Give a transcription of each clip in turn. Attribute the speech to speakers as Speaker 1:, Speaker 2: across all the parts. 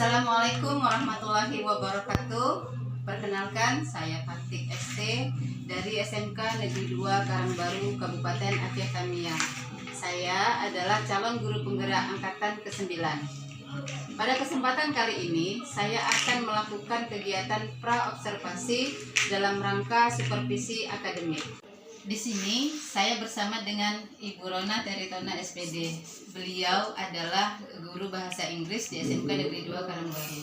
Speaker 1: Assalamualaikum warahmatullahi wabarakatuh. Perkenalkan, saya Kartik ST dari SMK Negeri 2 Karangbaru, Kabupaten Aceh Tamiang. Saya adalah calon guru penggerak angkatan ke-9. Pada kesempatan kali ini, saya akan melakukan kegiatan pra-observasi dalam rangka supervisi akademik. Di sini saya bersama dengan Ibu Rona Teritona SPD. Beliau adalah guru bahasa Inggris di SMK Negeri 2 Karangbaru.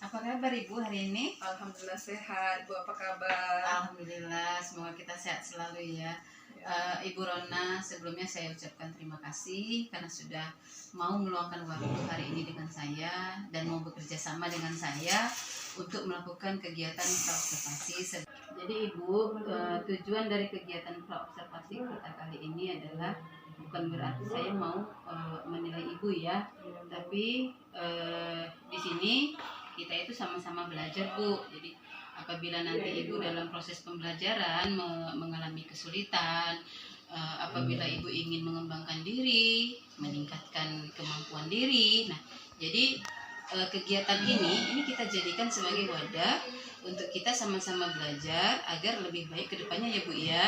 Speaker 1: Apa kabar Ibu hari ini?
Speaker 2: Alhamdulillah sehat. Ibu apa kabar?
Speaker 1: Alhamdulillah, semoga kita sehat selalu ya. Ibu Rona, sebelumnya saya ucapkan terima kasih karena sudah mau meluangkan waktu hari ini dengan saya dan mau bekerja sama dengan saya untuk melakukan kegiatan pra-observasi. Jadi Ibu, tujuan dari kegiatan pra-observasi kita kali ini adalah bukan berarti saya mau menilai Ibu ya, tapi di sini kita itu sama-sama belajar Bu. Jadi apabila nanti Ibu dalam proses pembelajaran mengalami kesulitan, apabila Ibu ingin mengembangkan diri, meningkatkan kemampuan diri, nah jadi kegiatan ini kita jadikan sebagai wadah untuk kita sama-sama belajar agar lebih baik ke depannya ya Bu ya.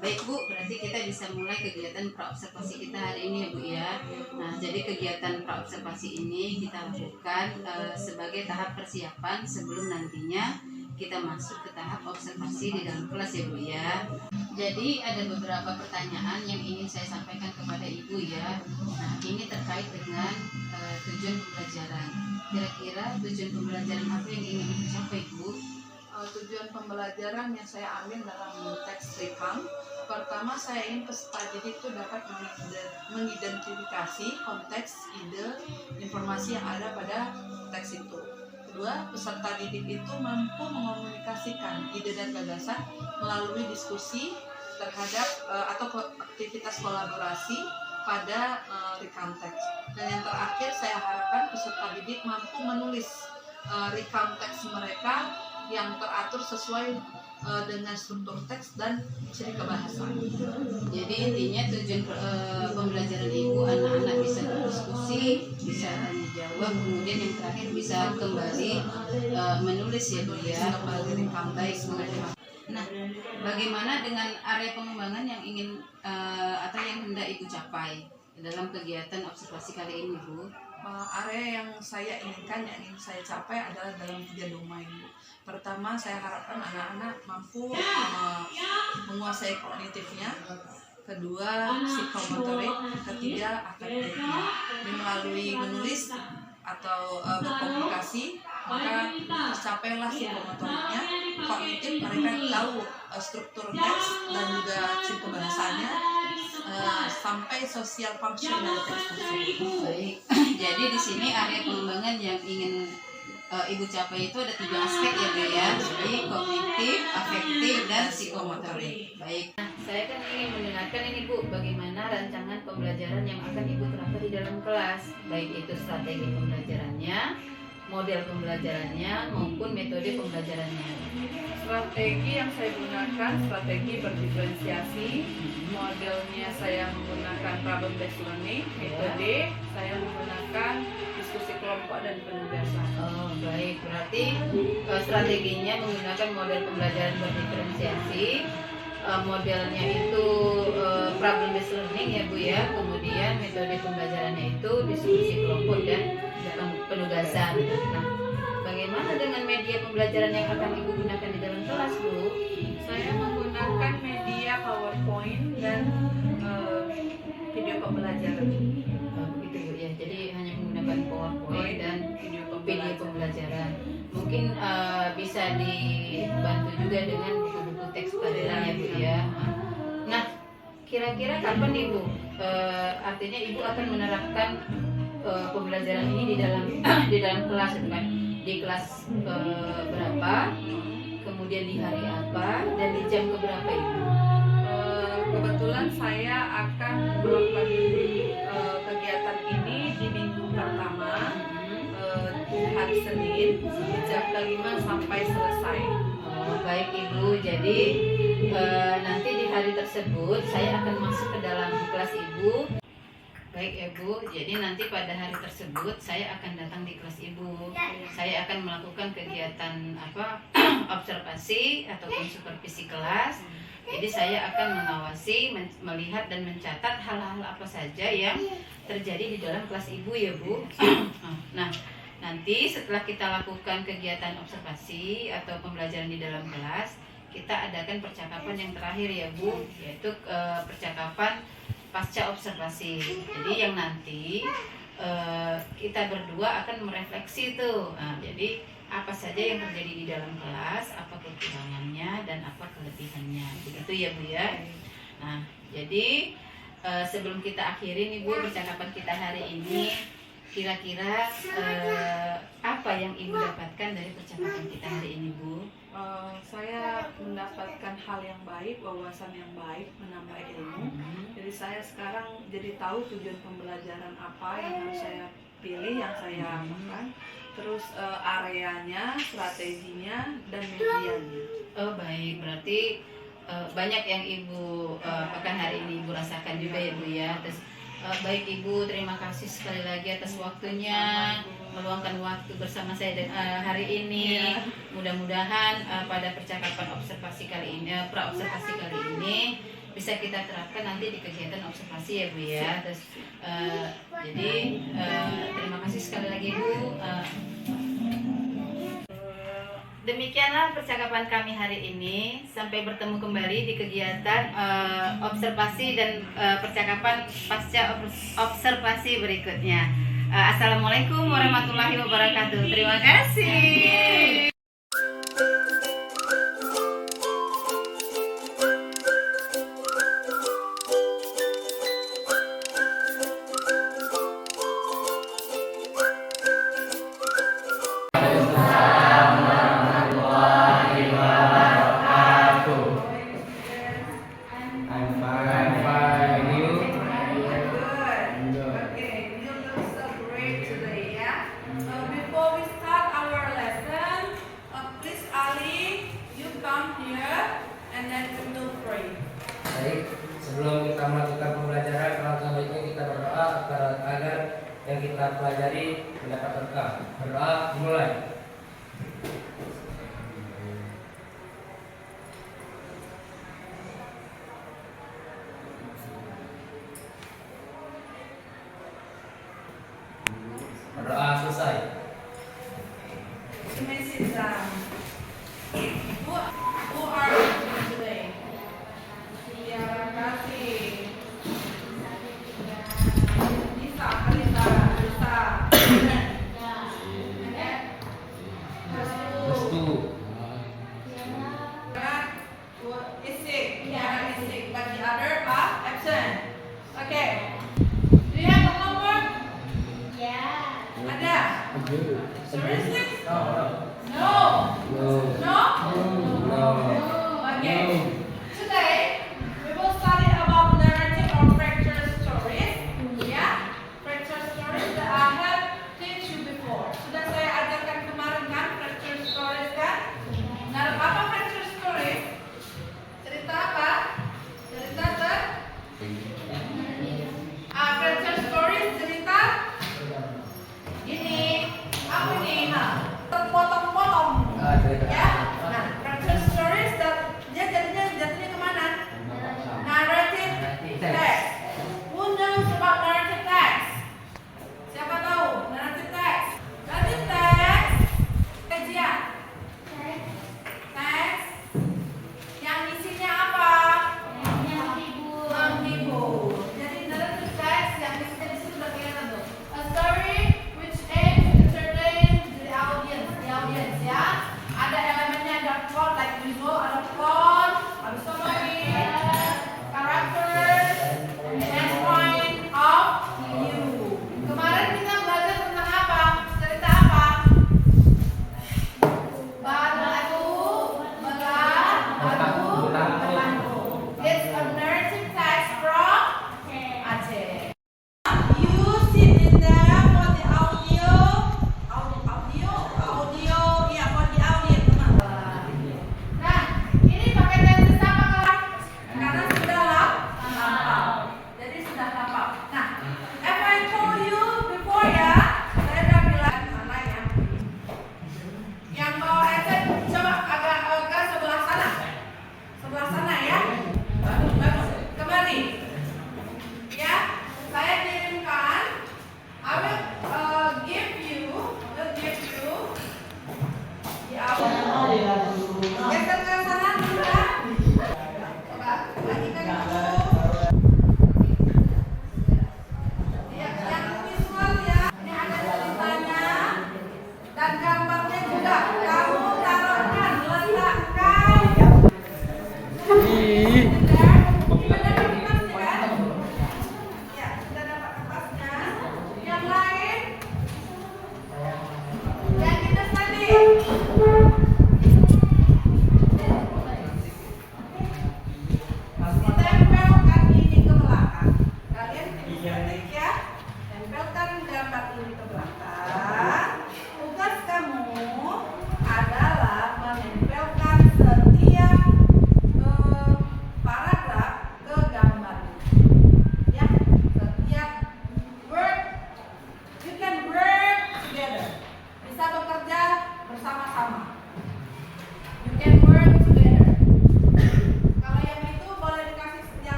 Speaker 1: Baik Bu, berarti kita bisa mulai kegiatan pra-observasi kita hari ini ya Bu ya. Nah, jadi kegiatan pra-observasi ini kita lakukan sebagai tahap persiapan sebelum nantinya kita masuk ke tahap observasi di dalam kelas ya Bu ya. Jadi ada beberapa pertanyaan yang ingin saya sampaikan kepada Ibu ya. Nah, ini terkait dengan tujuan pembelajaran. Kira-kira tujuan pembelajaran apa yang ingin Ibu capai Bu?
Speaker 2: Tujuan pembelajaran yang saya ambil dalam teks rekam, pertama saya ingin peserta didik itu dapat mengidentifikasi konteks, ide, informasi yang ada pada teks itu. Kedua, peserta didik itu mampu mengomunikasikan ide dan gagasan melalui diskusi terhadap atau aktivitas kolaborasi pada recount teks. Dan yang terakhir, saya harapkan peserta didik mampu menulis recount teks mereka yang teratur sesuai dengan struktur teks dan ciri kebahasaan.
Speaker 1: Jadi intinya tujuan pembelajaran Ibu, anak-anak bisa berdiskusi, bisa tanya jawab, kemudian yang terakhir bisa kembali menulis ya Bu ya. Baik. Nah, bagaimana dengan area pengembangan yang ingin atau yang hendak Ibu capai dalam kegiatan observasi kali ini Bu?
Speaker 2: Area yang saya inginkan, yang ingin saya capai adalah dalam 3 domain. Pertama, saya harapkan anak-anak mampu menguasai kognitifnya. Kedua, psikomotorik. Ketiga, akademiknya. Melalui menulis atau berkomunikasi, maka tercapailah psikomotoriknya. Kognitif, mereka tahu struktur teks dan juga ciri kebahasaannya, sampai sosial function dari teks tersebut.
Speaker 1: Baik. Jadi di sini area pengembangan yang ingin Ibu capai itu ada 3 aspek ya Bu ya. Jadi kognitif, afektif, dan psikomotorik. Baik. Nah, saya kan ingin mendengarkan ini Bu, bagaimana rancangan pembelajaran yang akan Ibu terapkan di dalam kelas, baik itu strategi pembelajarannya, model pembelajarannya, maupun metode pembelajarannya.
Speaker 2: Strategi yang saya gunakan, strategi berdiferensiasi. Modelnya saya menggunakan problem based learning. Metode saya menggunakan diskusi kelompok dan penugasan.
Speaker 1: Oh baik, berarti strateginya menggunakan model pembelajaran berdiferensiasi, modelnya itu problem based learning ya Bu ya. Kemudian metode pembelajarannya itu diskusi kelompok dan penugasan. Nah, bagaimana dengan media pembelajaran yang akan Ibu gunakan di dalam kelas Bu?
Speaker 2: Saya menggunakan media PowerPoint dan video pembelajaran.
Speaker 1: Begitu Bu ya. Jadi hanya menggunakan PowerPoint dan video pembelajaran. Mungkin bisa dibantu juga dengan buku-buku teks pelajaran ya Bu ya. Nah, kira-kira kapan Ibu? Artinya Ibu akan menerapkan pembelajaran ini di dalam kelas kan? Di kelas berapa? Kemudian di hari apa dan di jam keberapa Ibu?
Speaker 2: Kebetulan saya akan melakukan kegiatan ini di minggu pertama, hari Senin, jam 5 sampai selesai.
Speaker 1: Baik Ibu, jadi nanti di hari tersebut saya akan masuk ke dalam kelas Ibu. Baik ya Bu, jadi nanti pada hari tersebut saya akan datang di kelas Ibu. Saya akan melakukan kegiatan observasi ataupun supervisi kelas. Jadi saya akan mengawasi, melihat dan mencatat hal-hal apa saja yang terjadi di dalam kelas Ibu ya Bu. Nah, nanti setelah kita lakukan kegiatan observasi atau pembelajaran di dalam kelas, kita adakan percakapan yang terakhir ya Bu, yaitu percakapan pasca observasi. Jadi yang nanti kita berdua akan merefleksi tuh. Nah, jadi apa saja yang terjadi di dalam kelas, apa kekurangannya dan apa kelebihannya. Begitu ya Bu ya. Nah, jadi sebelum kita akhiri nih Bu percakapan kita hari ini, kira-kira apa yang Ibu dapatkan dari percakapan kita hari ini Bu?
Speaker 2: Saya mendapatkan hal yang baik, wawasan yang baik, menambah ilmu. Jadi saya sekarang jadi tahu tujuan pembelajaran apa yang harus saya pilih, yang saya amalkan. Terus areanya, strateginya, dan medianya.
Speaker 1: Oh baik, berarti banyak yang Ibu pekan hari ini Ibu rasakan juga ya Bu ya. Terus baik Ibu, terima kasih sekali lagi atas waktunya, meluangkan waktu bersama saya hari ini. Mudah-mudahan pada percakapan observasi kali ini, pra-observasi kali ini bisa kita terapkan nanti di kegiatan observasi ya Bu ya. Terus jadi terima kasih sekali lagi Bu. Demikianlah percakapan kami hari ini. Sampai bertemu kembali di kegiatan observasi dan percakapan pasca observasi berikutnya. Assalamualaikum warahmatullahi wabarakatuh. Terima kasih.
Speaker 2: Before we start our lesson, please Ali, you come here and then we will pray.
Speaker 3: Baik, sebelum kita melakukan pembelajaran, alangkah baiknya kita berdoa agar yang kita pelajari mendapat berkah. Berdoa mulai. Berdoa selesai.
Speaker 2: You may sit down. Who are you today? Terima kasih. Lisa, Kalita, Lisa.
Speaker 3: Restu.
Speaker 2: Is sick. Yeah, is sick. But the other are absent. Okay. Do you have a homework? Ada? Seriously?
Speaker 3: No.
Speaker 2: No. No?
Speaker 3: No.
Speaker 2: Okay. Today we will study about narrative or fracture stories. Yeah, fracture stories that I have teach you before. Sudah saya ajarkan kemarin kan fracture stories kan? Nah, apa fracture stories? Cerita apa? Cerita fracture stories cerita gini. Apa nih? Terpotong-potong. Ya. Nah, fracture stories dia jadinya kemana? Narrative text. Who knows about narrative text? Siapa tahu narrative text? Narrative text kajian. Teks yang isinya apa? Menghibur. Jadi narrative text yang isinya di situ udah kelihatan tuh. A story which aims to entertain the audience ya. Ada elemen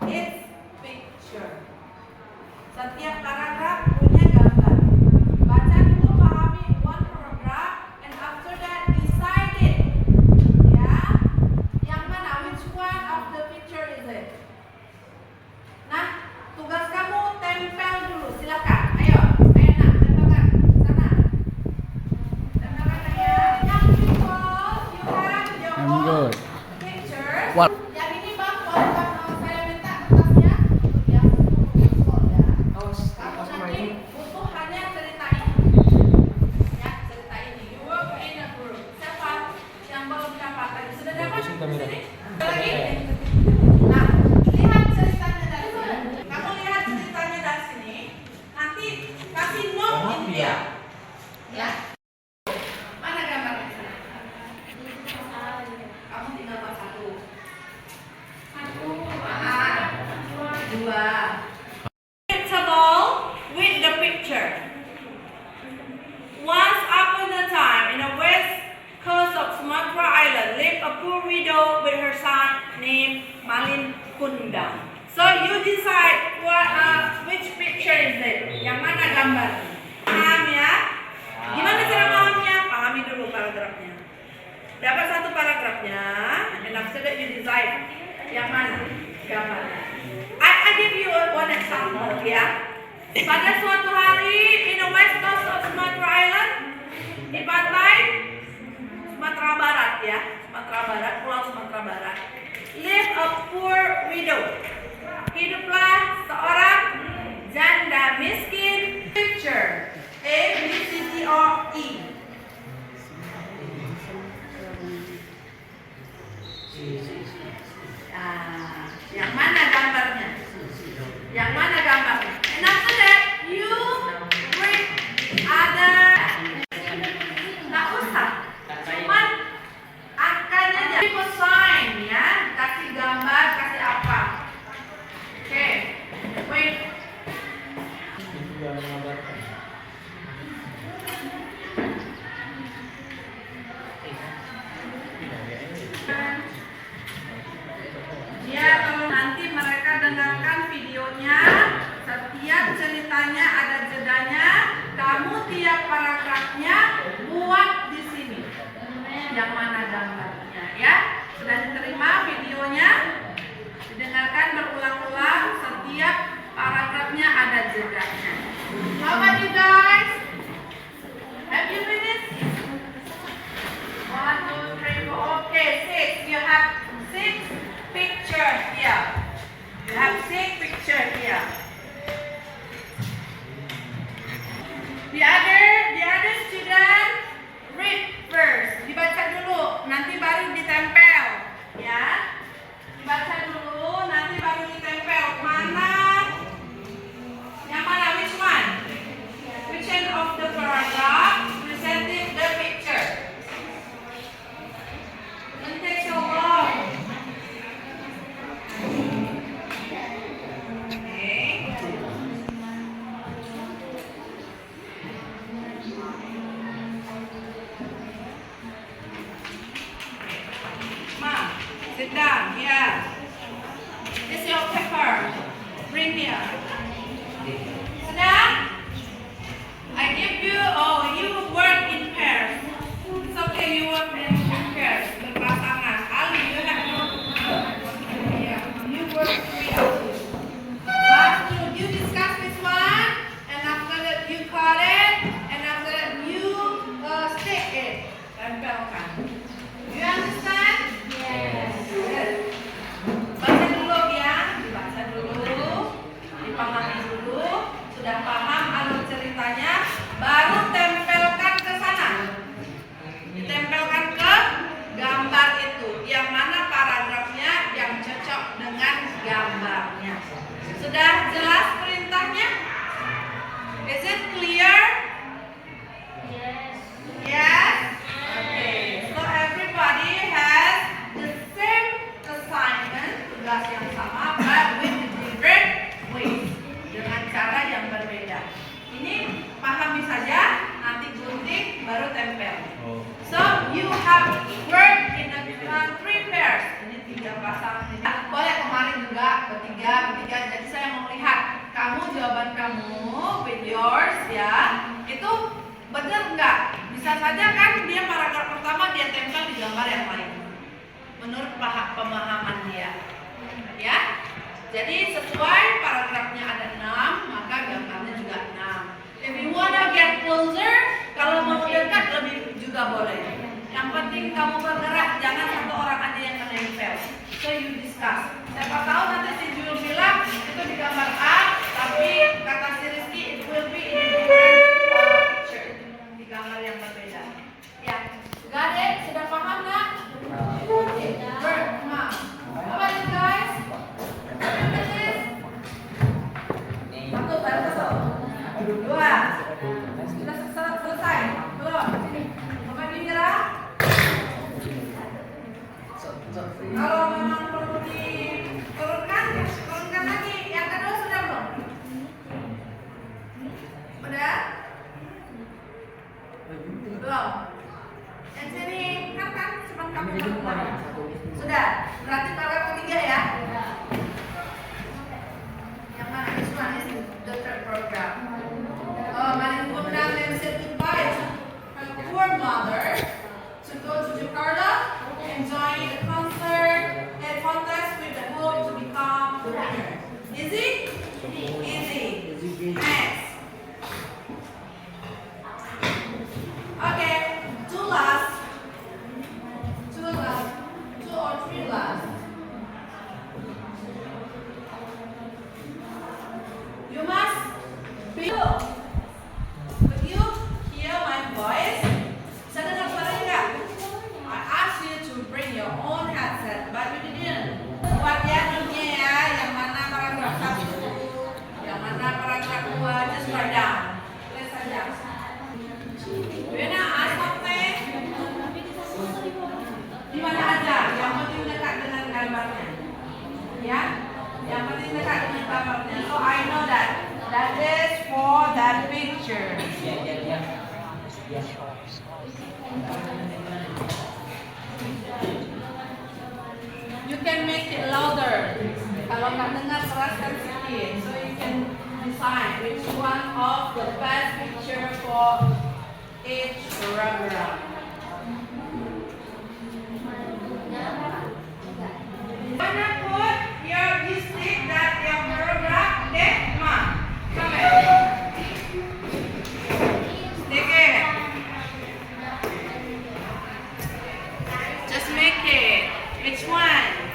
Speaker 2: its picture. Setiap paragraf punya gambar. Baca dulu, pahami one paragraph, and after that decide it. Ya, yang mana? Which one of the picture is it? Nah, tugas kamu tempel dulu. Silakan. Ayo nak, tempelkan sana. Tempelkan ya. Young people, you have your own pictures.
Speaker 3: What?
Speaker 2: Yang ini bang, kalau saya minta kertasnya untuk yang full ya. Kamu nanti butuh hanya cerita ini. Ya, cerita ini. You work in a group. Siapa yang belum dapat tadi? Sudah dapat? Sini. Lagi? Nah, lihat ceritanya dari sini. Kamu lihat ceritanya dari sini. Nanti kasih note in dia. Ya. Mana gambarnya? Kamu tinggal buat satu. Dua. Table with the picture. Once upon a time, in the west coast of Sumatra Island, lived a poor widow with her son named Malin Kundang. So you decide which picture is it? Yang mana gambar? Paham ya? Gimana cara pahamnya? Pahami dulu paragrafnya. Dapat satu paragrafnya, and after that you decide yang mana gambarnya. I give you one example ya. Pada suatu hari in the west coast of Sumatra Island, di pantai Sumatera Barat ya, Sumatera Barat, Pulau Sumatera Barat, live a poor widow. Hiduplah seorang janda miskin. Picture A B C D or E. Yang mana gambarnya? Yang mana gambarnya? And after that, you read other. Nggak usah, cuman angkanya aja. People sign ya, kasih gambar, kasih apa? Oke, wait. Ya, kalau nanti mereka dengarkan videonya, setiap ceritanya ada jedanya, kamu tiap paragrafnya buat di sini. Yang mana gambarnya ya? Sudah diterima videonya? Didengarkan berulang-ulang, setiap paragrafnya ada jedanya. How about you guys? Have you finished? 1, 2, 3, 4. Okay, 6. You have 6 pictures here. You have 6 pictures here. The other student read first. Dibaca dulu, nanti baru ditempel, ya. Dibaca dulu, nanti baru ditempel. Mana? Yang mana? Which one? Which end of the paragraph presenting the picture? Don't take so long. Sit down, yeah. This is your paper. Bring here. Sit down. I give you, you work in pairs. It's okay, you work in pairs. Berpasangan. Ali, you have yeah. You work 3 hours. Last two, you discuss this one, and after that you cut it, and after that you stick it. Tempelkan. You understand? Yes. Baca dulu ya, dibaca dulu, dipahami. Ya, ketiga. Jadi saya mau lihat kamu jawaban kamu with yours ya. Itu benar nggak? Bisa saja kan dia paragraf pertama dia tempel di gambar yang lain. Menurut pemahaman dia. Ya. Jadi sesuai paragrafnya ada 6, maka gambarnya juga 6. If you wanna get closer, kalau mau dekat lebih juga boleh. Yang penting kamu bergerak, jangan satu orang aja yang kena nempel. So you discuss. Siapa tahu nanti si Jul bilang itu di gambar A, tapi kata si Rizky it will be in a different picture, di gambar yang berbeda. Ya, got it? Sudah paham nggak? Okay, good. Nah, how about it guys? Satu, baru satu. Dua. Sudah selesai. Belum? Bapak Bindra? Kalau memang perlu turunkan lagi. Yang kedua sudah belum? Udah? Belum? Yang sini kan cuma kamu kemarin. Sudah? Berarti paragraf ketiga ya? Yang mana? This one is the third program. Maling Bunda said goodbye to her poor mother to go to Jakarta and join the concert and contest with the hope to become the winner. Easy? Easy. Next. Okay, two or three last. You must be. But you hear my voice? Bisa dengar suara enggak? I asked you to bring your own headset, but you didn't. Buat ya note-nya ya, yang mana paragraf 1, yang mana paragraf 2, just write down. Tulis saja. Bena, ask something. Di mana aja, yang penting dekat dengan gambarnya. Ya, yang penting dekat dengan gambarnya. So I know that is for that picture. You can make it louder. Kalau nggak dengar keraskan sedikit. So you can decide which one of the best picture for each paragraph. Wanna put your stick that your paragraph deh, ma. Stick it. Just make it. Which one?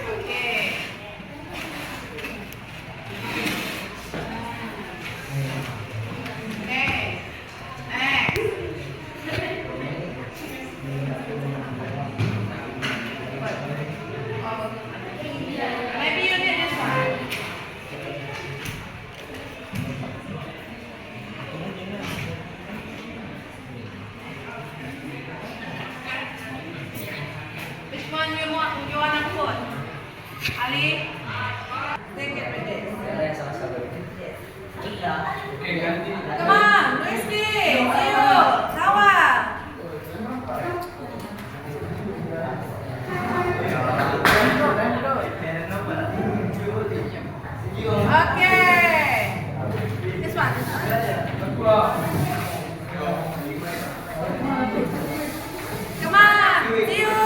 Speaker 2: Okay. Maybe you did this one. Which one you wanna put? Ali? Take it with this. Come on, Rizky, Zio, Tawa. Okay. This one. Come on, Zio.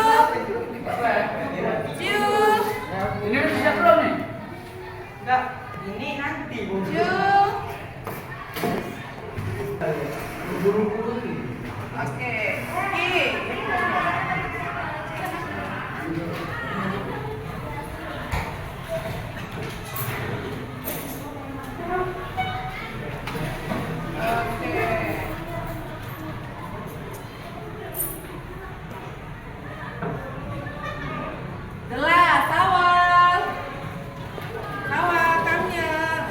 Speaker 2: Zio.
Speaker 3: Ini sudah belum nih?
Speaker 4: Enggak, ini nanti
Speaker 2: Zio.
Speaker 3: Buru-buru nih.
Speaker 2: Oke. The last, Awal. Awal, come here.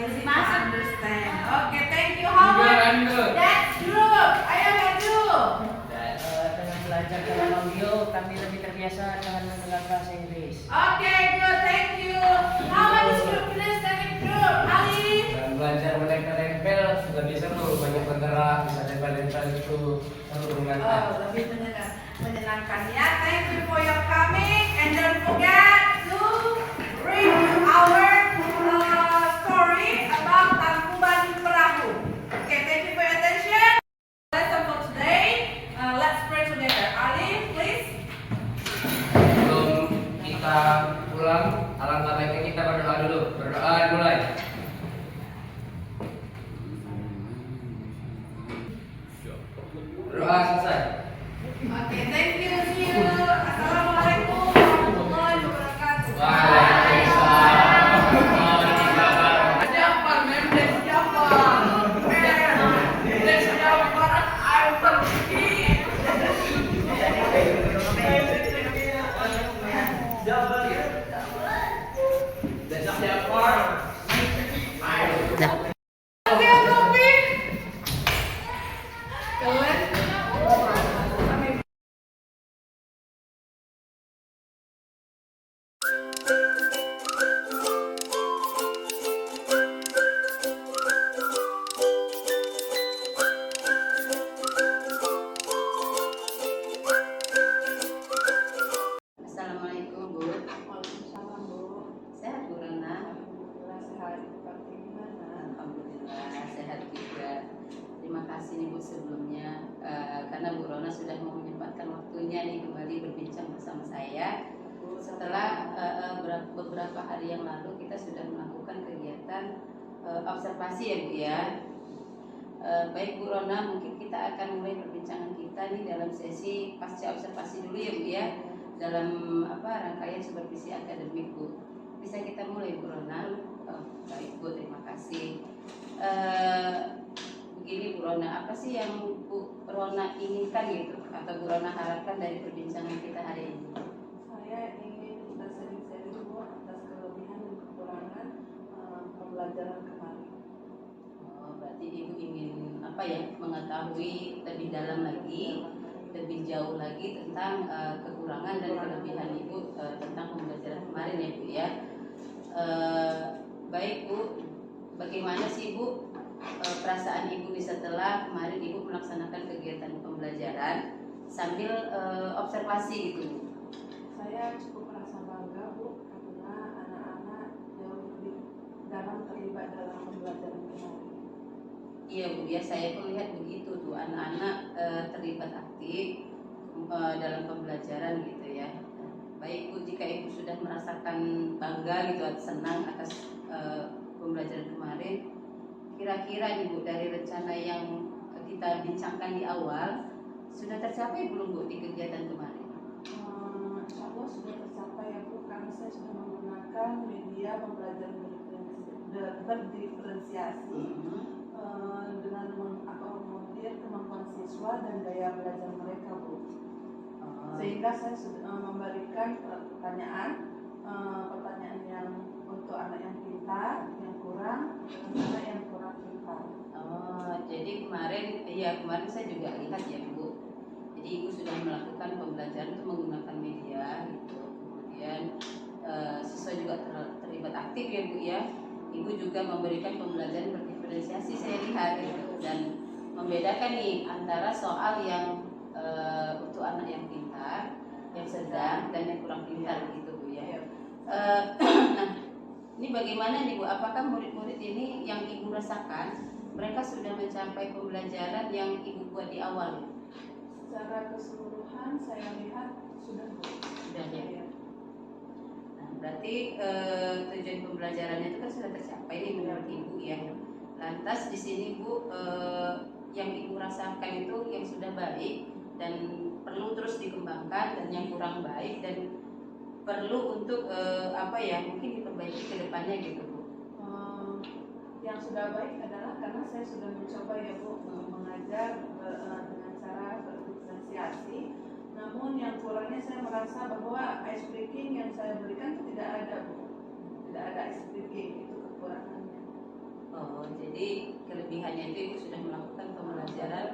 Speaker 2: Understand. Okay, thank you. How much? That's group. Ayo maju.
Speaker 3: Dengan belajar dalam audio, kami lebih terbiasa dengan mendengar bahasa Inggris.
Speaker 2: Okay, good. Thank you. How much is group? Please second group. Ali.
Speaker 3: Dan belajar menempel sudah bisa tuh banyak bergerak, bisa nempel-nempel itu seru menyenangkan.
Speaker 2: Oh, lebih menyenangkan ya. Thank you for your coming and don't forget to read our story about Tangkuban Perahu. Okay, thank you for your attention. Lesson for today. Let's pray together. Ali, please.
Speaker 3: Sebelum kita pulang, alangkah baiknya kita berdoa dulu. Berdoa mulai. Berdoa selesai.
Speaker 2: Okay, thank you. See you. Assalamualaikum warahmatullahi wabarakatuh.
Speaker 3: Waalaikumsalam.
Speaker 2: Siapa member siapa? Member siapa? Ayo pergi. Oke, Robi. Kalian
Speaker 1: Assalamualaikum Bu.
Speaker 2: Waalaikumsalam, Bu.
Speaker 1: Sehat Bu Rona?
Speaker 2: Alhamdulillah sehat. Seperti gimana?
Speaker 1: Alhamdulillah sehat juga. Terima kasih nih Bu sebelumnya karena Bu Rona sudah mau menyempatkan waktunya nih kembali berbincang bersama saya. Setelah beberapa hari yang lalu kita sudah melakukan kegiatan observasi ya Bu ya. Baik Bu Rona, mungkin kita akan mulai perbincangan kita nih dalam sesi pasca observasi dulu ya Bu ya, dalam rangkaian supervisi akademik Bu. Bisa kita mulai Bu Rona? Baik Bu, terima kasih. Begini Bu Rona, apa sih yang Bu Rona inginkan gitu atau Bu Rona harapkan dari perbincangan kita hari ini?
Speaker 2: Saya ingin berseri-seri Bu atas kelebihan dan kekurangan pembelajaran kemarin.
Speaker 1: Oh, berarti Ibu ingin mengetahui lebih dalam lagi, lebih jauh lagi tentang kekurangan dan kelebihan Ibu tentang pembelajaran kemarin ya Bu ya. Baik Bu, bagaimana sih Bu perasaan Ibu setelah kemarin Ibu melaksanakan kegiatan pembelajaran sambil observasi gitu Bu?
Speaker 2: Saya cukup merasa bangga Bu karena anak-anak jauh lebih dalam terlibat dalam pembelajaran kemarin.
Speaker 1: Iya Bu ya, saya pun lihat begitu tuh anak-anak terlibat aktif dalam pembelajaran gitu ya. Baik Bu, jika Ibu sudah merasakan bangga gitu atau senang atas pembelajaran kemarin, kira-kira nih Bu dari rencana yang kita bincangkan di awal sudah tercapai belum Bu di kegiatan kemarin?
Speaker 2: Insya Allah sudah tercapai ya Bu karena saya sudah menggunakan media pembelajaran berdiferensiasi dengan mengakomodir kemampuan siswa dan gaya belajar mereka Bu. Sehingga saya sudah memberikan pertanyaan yang untuk anak yang pintar, yang kurang, dan anak yang kurang pintar.
Speaker 1: Oh, jadi kemarin saya juga lihat ya Bu. Jadi Ibu sudah melakukan pembelajaran itu menggunakan media gitu. Kemudian siswa juga terlibat aktif ya Bu ya. Ibu juga memberikan pembelajaran berdiferensiasi saya lihat gitu, dan membedakan nih antara soal yang untuk anak yang pintar, yang sedang dan yang kurang pintar gitu Bu ya. Nah, ini bagaimana nih Bu? Apakah murid-murid ini yang Ibu rasakan mereka sudah mencapai pembelajaran yang Ibu buat di awal?
Speaker 2: Secara keseluruhan saya lihat sudah Bu.
Speaker 1: Sudah ya. Nah, berarti tujuan pembelajarannya itu kan sudah tercapai nih menurut Ibu ya. Lantas di sini Bu, yang Ibu rasakan itu yang sudah baik dan perlu terus dikembangkan, dan yang kurang baik dan perlu untuk mungkin diperbaiki ke depannya gitu Bu.
Speaker 2: Yang sudah baik adalah karena saya sudah mencoba ya Bu mengajar dengan cara berdiferensiasi. Namun yang kurangnya saya merasa bahwa ice breaking yang saya berikan itu tidak ada Bu. Tidak ada ice breaking, itu kekurangannya.
Speaker 1: Oh, jadi kelebihannya itu Ibu sudah melakukan pembelajaran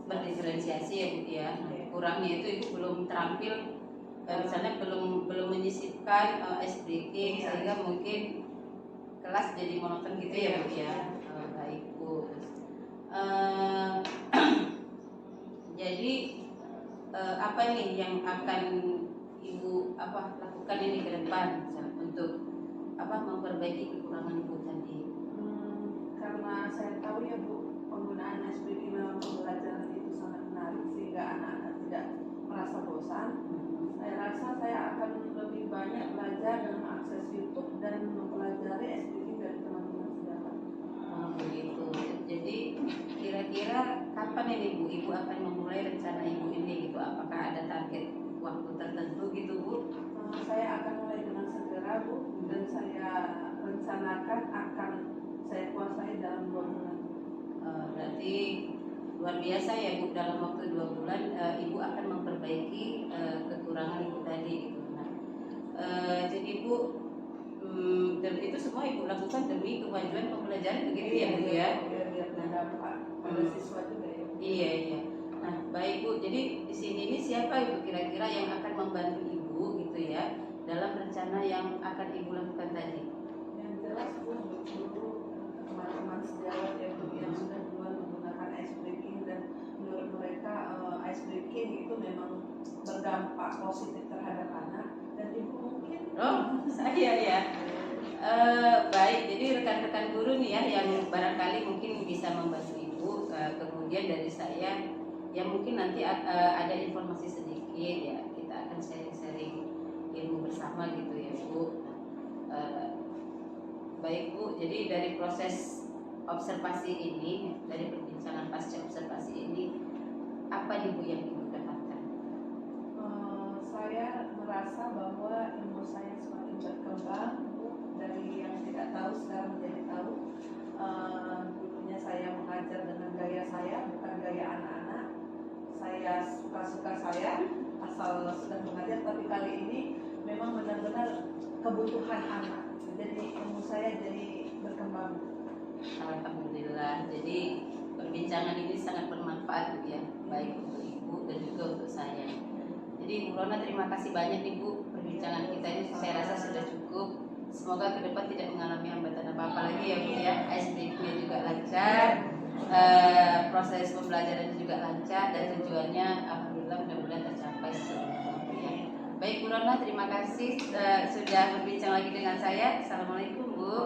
Speaker 1: berdiferensiasi ya Bu ya. Kurangnya itu Ibu belum terampil, misalnya belum menyisipkan ice breaking sehingga mungkin kelas jadi monoton gitu ya Bu ya. Baik Bu. Jadi apa nih yang akan Ibu lakukan ini ke depan misalnya, untuk memperbaiki kekurangan Ibu tadi?
Speaker 2: Karena saya tahu ya Bu, penggunaan SPG dalam pembelajaran itu sangat menarik sehingga anak-anak tidak merasa bosan. Saya rasa saya akan lebih banyak belajar dengan akses YouTube dan mempelajari SPG dari teman-teman sejawat.
Speaker 1: Oh begitu. Jadi kira-kira kapan ini Bu Ibu akan memulai rencana Ibu ini gitu? Apakah ada target waktu tertentu gitu Bu?
Speaker 2: Saya akan mulai dengan segera Bu, dan saya rencanakan akan saya kuasai dalam 2 bulan.
Speaker 1: Berarti luar biasa ya Bu, dalam waktu 2 bulan Ibu akan memperbaiki kekurangan Ibu tadi gitu. Nah, jadi Bu, dan itu semua Ibu lakukan demi kemajuan pembelajaran begitu ya Bu ya?
Speaker 2: Biar berdampak pada siswa juga ya.
Speaker 1: Iya. Nah baik Bu, jadi di sini ini siapa Ibu kira-kira yang akan membantu Ibu gitu ya dalam rencana yang akan Ibu lakukan tadi?
Speaker 2: Yang jelas Bu, guru teman-teman sejawat yang sudah duluan menggunakan ice breaking, dan menurut mereka ice breaking itu memang berdampak positif terhadap anak, dan Ibu mungkin
Speaker 1: Saya ya. Baik, jadi rekan-rekan guru nih ya yang barangkali mungkin bisa membantu Ibu. Kemudian dari saya yang mungkin nanti ada informasi sedikit ya, kita akan sharing-sharing ilmu bersama gitu ya Bu. Baik Bu, jadi dari proses observasi ini, dari perbincangan pasca observasi ini, apa nih Bu yang Ibu dapatkan?
Speaker 2: Saya merasa bahwa ilmu saya semakin berkembang Bu, dari yang tidak tahu sekarang menjadi tahu. Dulunya saya mengajar dengan gaya saya, bukan gaya anak-anak. Saya suka-suka saya, asal sudah mengajar, tapi kali ini memang benar-benar kebutuhan anak. Jadi ilmu saya jadi berkembang.
Speaker 1: Alhamdulillah. Jadi perbincangan ini sangat bermanfaat ya, baik untuk Ibu dan juga untuk saya. Jadi Bu Rona terima kasih banyak nih Bu, perbincangan kita ini saya rasa sudah cukup. Semoga ke depan tidak mengalami hambatan apa-apa lagi ya Bu ya. Ice breaking-nya juga lancar, proses pembelajaran juga lancar, dan tujuannya alhamdulillah mudah-mudahan tercapai sesuai ya. Baik Bu Rona, terima kasih sudah berbincang lagi dengan saya. Assalamualaikum Bu.